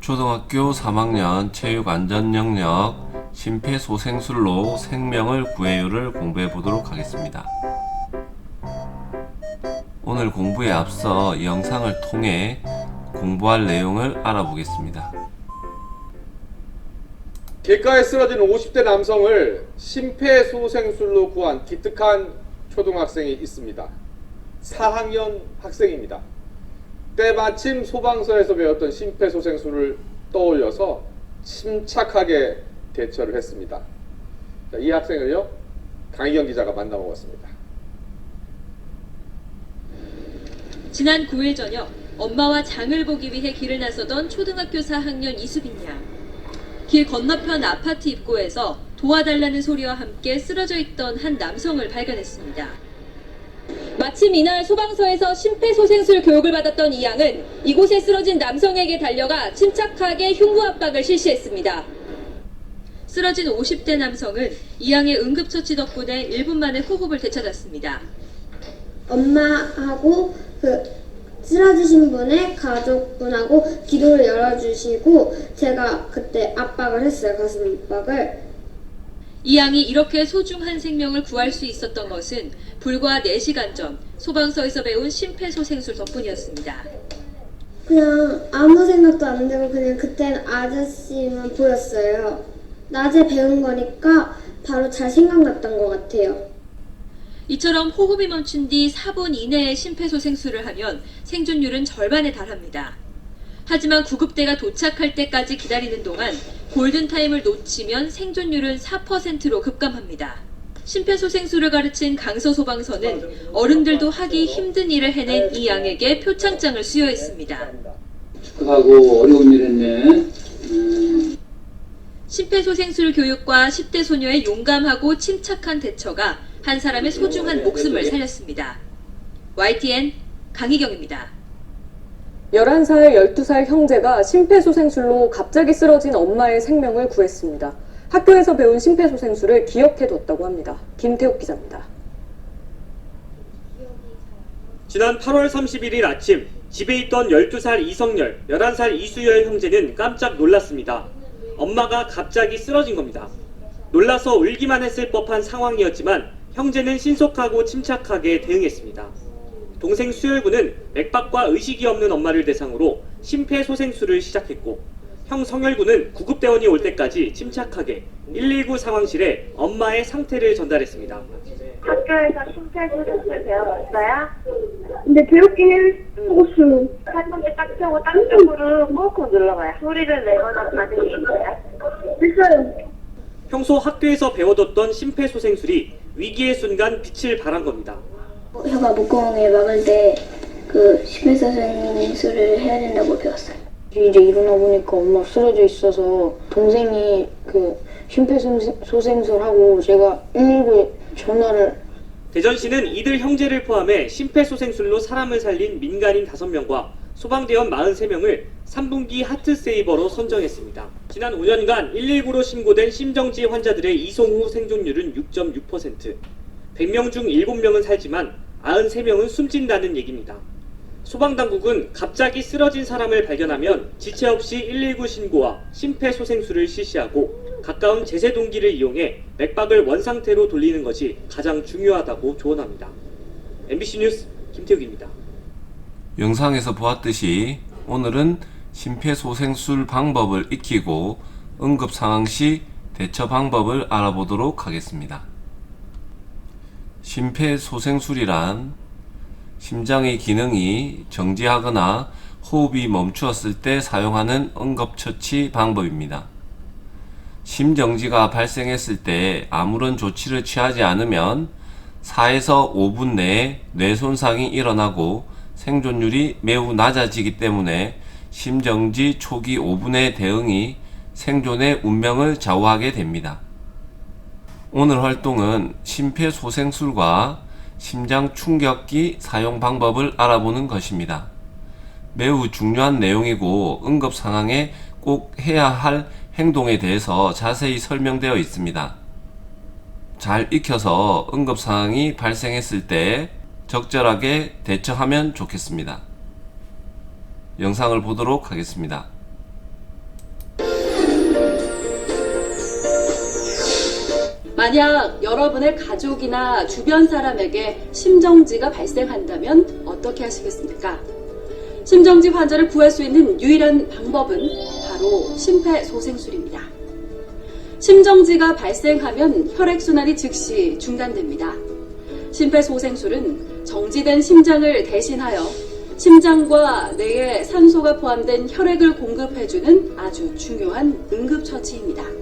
초등학교 3학년 체육안전영역 심폐소생술로 생명을 구해요를 공부해 보도록 하겠습니다. 오늘 공부에 앞서 이 영상을 통해 공부할 내용을 알아보겠습니다. 길가에 쓰러진 50대 남성을 심폐소생술로 구한 기특한 초등학생이 있습니다. 4학년 학생입니다. 때마침 소방서에서 배웠던 심폐소생술을 떠올려서 침착하게 대처를 했습니다. 자, 이 학생을요, 강희경 기자가 만나보았습니다. 지난 9일 저녁 엄마와 장을 보기 위해 길을 나서던 초등학교 4학년 이수빈 양. 길 건너편 아파트 입구에서 도와달라는 소리와 함께 쓰러져 있던 한 남성을 발견했습니다. 마침 이날 소방서에서 심폐소생술 교육을 받았던 이 양은 이곳에 쓰러진 남성에게 달려가 침착하게 흉부 압박을 실시했습니다. 쓰러진 50대 남성은 이 양의 응급처치 덕분에 1분 만에 호흡을 되찾았습니다. 엄마하고 쓰러지신 분의 가족분하고 기도를 열어주시고 제가 그때 압박을 했어요. 가슴 압박을. 이 양이 이렇게 소중한 생명을 구할 수 있었던 것은 불과 4시간 전 소방서에서 배운 심폐소생술 덕분이었습니다. 그냥 아무 생각도 안 들고 그냥 그때는 아저씨만 보였어요. 낮에 배운 거니까 바로 잘 생각났던 것 같아요. 이처럼 호흡이 멈춘 뒤 4분 이내에 심폐소생술을 하면 생존율은 절반에 달합니다. 하지만 구급대가 도착할 때까지 기다리는 동안 골든타임을 놓치면 생존율은 4%로 급감합니다. 심폐소생술을 가르친 강서소방서는 어른들도 하기 힘든 일을 해낸 이 양에게 표창장을 수여했습니다. 축하하고 어려운 일 했네. 심폐소생술 교육과 10대 소녀의 용감하고 침착한 대처가 한 사람의 소중한 목숨을 살렸습니다. YTN 강희경입니다. 11살, 12살 형제가 심폐소생술로 갑자기 쓰러진 엄마의 생명을 구했습니다. 학교에서 배운 심폐소생술을 기억해뒀다고 합니다. 김태욱 기자입니다. 지난 8월 31일 아침 집에 있던 12살 이성열, 11살 이수열 형제는 깜짝 놀랐습니다. 엄마가 갑자기 쓰러진 겁니다. 놀라서 울기만 했을 법한 상황이었지만 형제는 신속하고 침착하게 대응했습니다. 동생 수열군은 맥박과 의식이 없는 엄마를 대상으로 심폐소생술을 시작했고, 형 성열군은 구급대원이 올 때까지 침착하게 119 상황실에 엄마의 상태를 전달했습니다. 학교에서 심폐소생술 배워봤어요? 근데 배웠긴 했었어요. 한 번째 딱 펴고 딴 쪽으로 꾹꾹 눌러봐요. 소리를 내거나 반응이 있어요? 했어요. 평소 학교에서 배워뒀던 심폐소생술이 위기의 순간 빛을 발한 겁니다. 혀가 목구멍에 막을 때 심폐소생술을 해야 된다고 배웠어요. 이제 일어나 보니까 엄마 쓰러져 있어서 동생이 심폐소생술하고 제가 119에 전화를. 대전시는 이들 형제를 포함해 심폐소생술로 사람을 살린 민간인 5명과 소방대원 43명을 3분기 하트세이버로 선정했습니다. 지난 5년간 119로 신고된 심정지 환자들의 이송 후 생존율은 6.6%, 100명 중 7명은 살지만 93명은 숨진다는 얘기입니다. 소방당국은 갑자기 쓰러진 사람을 발견하면 지체 없이 119 신고와 심폐소생술을 실시하고 가까운 제세동기를 이용해 맥박을 원상태로 돌리는 것이 가장 중요하다고 조언합니다. MBC 뉴스 김태욱입니다. 영상에서 보았듯이 오늘은 심폐소생술 방법을 익히고 응급상황 시 대처 방법을 알아보도록 하겠습니다. 심폐소생술이란 심장의 기능이 정지하거나 호흡이 멈추었을 때 사용하는 응급처치 방법입니다. 심정지가 발생했을 때 아무런 조치를 취하지 않으면 4에서 5분 내에 뇌손상이 일어나고 생존율이 매우 낮아지기 때문에 심정지 초기 5분의 대응이 생존의 운명을 좌우하게 됩니다. 오늘 활동은 심폐소생술과 심장 충격기 사용 방법을 알아보는 것입니다. 매우 중요한 내용이고 응급 상황에 꼭 해야 할 행동에 대해서 자세히 설명되어 있습니다. 잘 익혀서 응급 상황이 발생했을 때 적절하게 대처하면 좋겠습니다. 영상을 보도록 하겠습니다. 만약 여러분의 가족이나 주변 사람에게 심정지가 발생한다면 어떻게 하시겠습니까? 심정지 환자를 구할 수 있는 유일한 방법은 바로 심폐소생술입니다. 심정지가 발생하면 혈액순환이 즉시 중단됩니다. 심폐소생술은 정지된 심장을 대신하여 심장과 뇌에 산소가 포함된 혈액을 공급해주는 아주 중요한 응급처치입니다.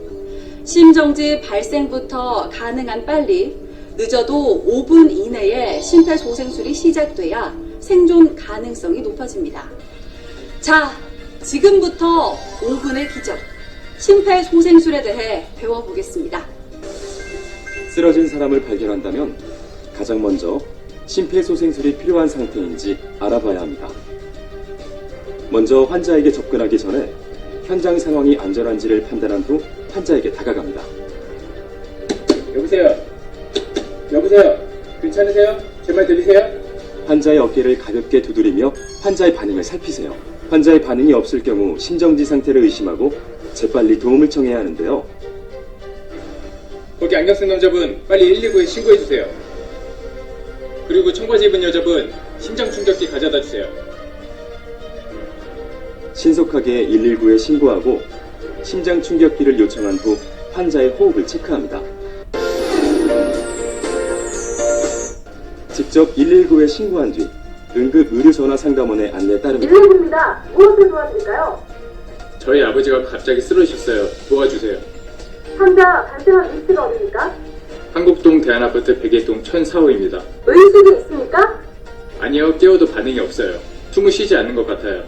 심정지 발생부터 가능한 빨리, 늦어도 5분 이내에 심폐소생술이 시작돼야 생존 가능성이 높아집니다. 자, 지금부터 5분의 기적, 심폐소생술에 대해 배워보겠습니다. 쓰러진 사람을 발견한다면 가장 먼저 심폐소생술이 필요한 상태인지 알아봐야 합니다. 먼저 환자에게 접근하기 전에 현장 상황이 안전한지를 판단한 후 환자에게 다가갑니다. 여보세요? 여보세요? 괜찮으세요? 제 말 들리세요? 환자의 어깨를 가볍게 두드리며 환자의 반응을 살피세요. 환자의 반응이 없을 경우 심정지 상태를 의심하고 재빨리 도움을 청해야 하는데요. 거기 안경 쓴 남자분 빨리 119에 신고해주세요. 그리고 청바지 입은 여자분 심장 충격기 가져다 주세요. 신속하게 119에 신고하고 심장 충격기를 요청한 후 환자의 호흡을 체크합니다. 직접 119에 신고한 뒤 응급 의료전화 상담원의 안내에 따릅니다. 119입니다. 무엇을 도와드릴까요? 저희 아버지가 갑자기 쓰러지셨어요. 도와주세요. 환자 발생한 위치가 어디입니까? 한국동 대한아파트 백일동 1004호입니다. 의식이 있습니까? 아니요, 깨워도 반응이 없어요. 숨을 쉬지 않는 것 같아요.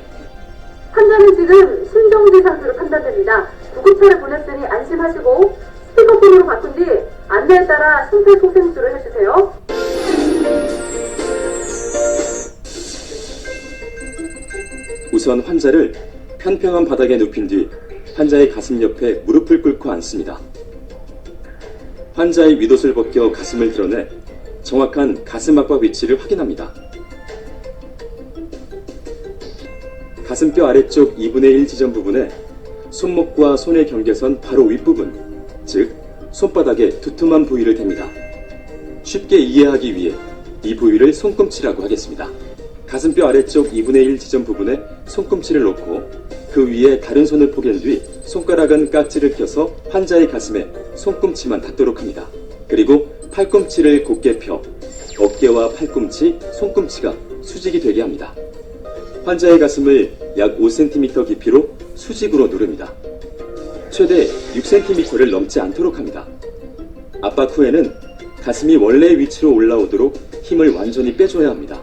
환자는 지금 심정지 상태로 판단됩니다. 구급차를 보냈으니 안심하시고 스피커폰으로 바꾼 뒤 안내에 따라 심폐소생술을 해주세요. 우선 환자를 평평한 바닥에 눕힌 뒤 환자의 가슴 옆에 무릎을 꿇고 앉습니다. 환자의 윗옷을 벗겨 가슴을 드러내 정확한 가슴 압박 위치를 확인합니다. 가슴뼈 아래쪽 2분의 1 지점 부분에 손목과 손의 경계선 바로 윗부분, 즉 손바닥에 두툼한 부위를 댑니다. 쉽게 이해하기 위해 이 부위를 손꿈치라고 하겠습니다. 가슴뼈 아래쪽 2분의 1 지점 부분에 손꿈치를 놓고 그 위에 다른 손을 포갠 뒤 손가락은 깍지를 껴서 환자의 가슴에 손꿈치만 닿도록 합니다. 그리고 팔꿈치를 곧게 펴 어깨와 팔꿈치, 손꿈치가 수직이 되게 합니다. 환자의 가슴을 약 5cm 깊이로 수직으로 누릅니다. 최대 6cm를 넘지 않도록 합니다. 압박 후에는 가슴이 원래의 위치로 올라오도록 힘을 완전히 빼줘야 합니다.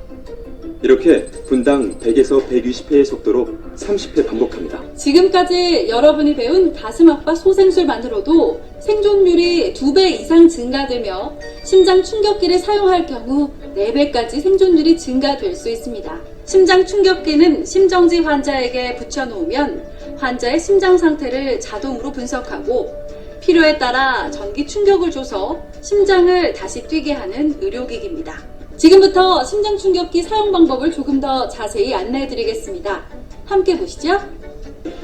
이렇게 분당 100에서 120회의 속도로 30회 반복합니다. 지금까지 여러분이 배운 가슴 압박 소생술만으로도 생존율이 2배 이상 증가되며 심장 충격기를 사용할 경우 4배까지 생존율이 증가될 수 있습니다. 심장 충격기는 심정지 환자에게 붙여놓으면 환자의 심장 상태를 자동으로 분석하고 필요에 따라 전기 충격을 줘서 심장을 다시 뛰게 하는 의료기기입니다. 지금부터 심장 충격기 사용 방법을 조금 더 자세히 안내해 드리겠습니다. 함께 보시죠.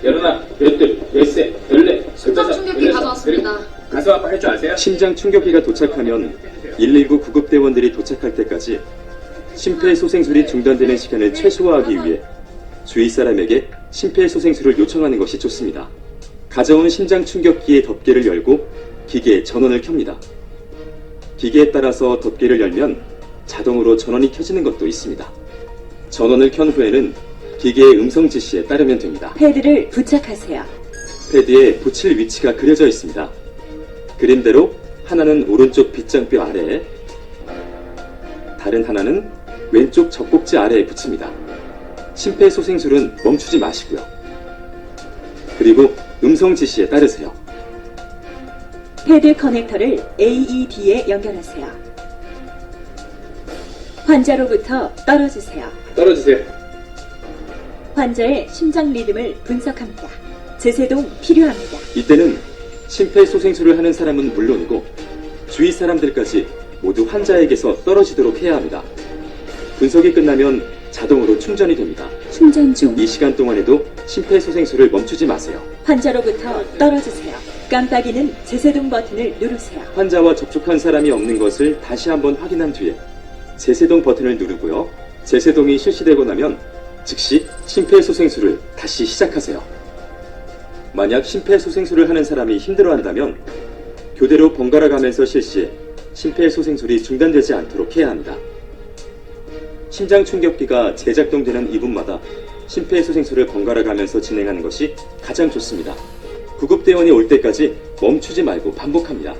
열하나, 열둘, 열세, 열네, 심장 충격기 가져왔습니다. 가슴 아파 할 줄 아세요? 심장 충격기가 도착하면 119 구급대원들이 도착할 때까지 심폐소생술이 중단되는 시간을 최소화하기 위해 주위 사람에게 심폐소생술을 요청하는 것이 좋습니다. 가져온 심장 충격기의 덮개를 열고 기계에 전원을 켭니다. 기계에 따라서 덮개를 열면 자동으로 전원이 켜지는 것도 있습니다. 전원을 켠 후에는 기계의 음성 지시에 따르면 됩니다. 패드를 부착하세요. 패드에 붙일 위치가 그려져 있습니다. 그림대로 하나는 오른쪽 빗장뼈 아래에, 다른 하나는 왼쪽 젖꼭지 아래에 붙입니다. 심폐소생술은 멈추지 마시고요. 그리고 음성 지시에 따르세요. 패드 커넥터를 AED에 연결하세요. 환자로부터 떨어지세요. 떨어지세요. 환자의 심장 리듬을 분석합니다. 제세동 필요합니다. 이때는 심폐소생술을 하는 사람은 물론이고 주위 사람들까지 모두 환자에게서 떨어지도록 해야 합니다. 분석이 끝나면 자동으로 충전이 됩니다. 충전 중. 이 시간 동안에도 심폐소생술을 멈추지 마세요. 환자로부터 떨어지세요. 깜빡이는 제세동 버튼을 누르세요. 환자와 접촉한 사람이 없는 것을 다시 한번 확인한 뒤에 제세동 버튼을 누르고요. 제세동이 실시되고 나면 즉시 심폐소생술을 다시 시작하세요. 만약 심폐소생술을 하는 사람이 힘들어한다면 교대로 번갈아 가면서 실시해 심폐소생술이 중단되지 않도록 해야 합니다. 심장 충격기가 재작동되는 2분마다 심폐소생술을 번갈아 가면서 진행하는 것이 가장 좋습니다. 구급대원이 올 때까지 멈추지 말고 반복합니다.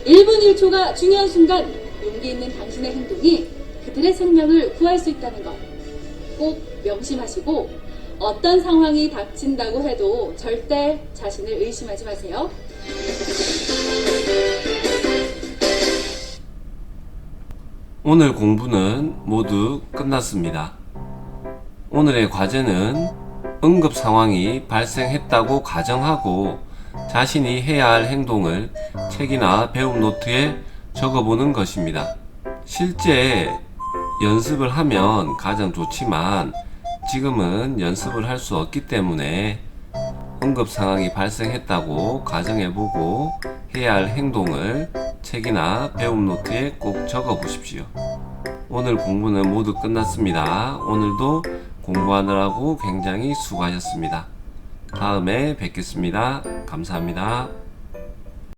1분 1초가 중요한 순간 용기 있는 당신의 행동이 그들의 생명을 구할 수 있다는 것 꼭 명심하시고 어떤 상황이 닥친다고 해도 절대 자신을 의심하지 마세요. 오늘 공부는 모두 끝났습니다. 오늘의 과제는 응급 상황이 발생했다고 가정하고 자신이 해야 할 행동을 책이나 배움 노트에 적어보는 것입니다. 실제 연습을 하면 가장 좋지만 지금은 연습을 할 수 없기 때문에 응급 상황이 발생했다고 가정해보고 해야 할 행동을 책이나 배움 노트에 꼭 적어 보십시오. 오늘 공부는 모두 끝났습니다. 오늘도 공부하느라고 굉장히 수고하셨습니다. 다음에 뵙겠습니다. 감사합니다.